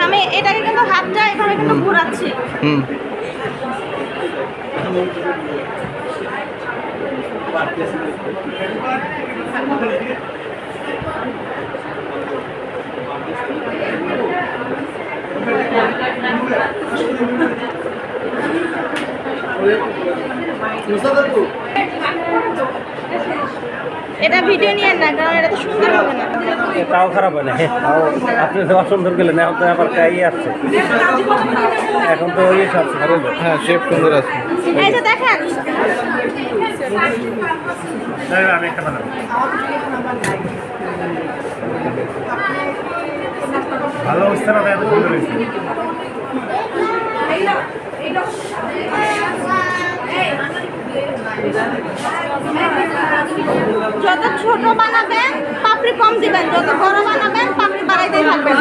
আমি এটাকে কিন্তু হাতটা এভাবে কিন্তু ঘোরাচ্ছি। এটা ভিডিও নিয়ে না, কারণ এটা তো সুন্দর হবে না। তাও খারাপ হয় না, আপনি তো অসুন্দর গেলেন, এখন তো আবার গাই আসছে, এখন তো ওই সব হ্যাঁ শেপ সুন্দর আছে। এই যে দেখেন, আমি একটা বানাবো, ভালো অবস্থা না, এত সুন্দর হয়েছে। যত ছোট বানাবেন পাপড়ি কম দিবেন, যত বড় বানাবেন পাপড়ি বাড়াইতেই থাকবেন।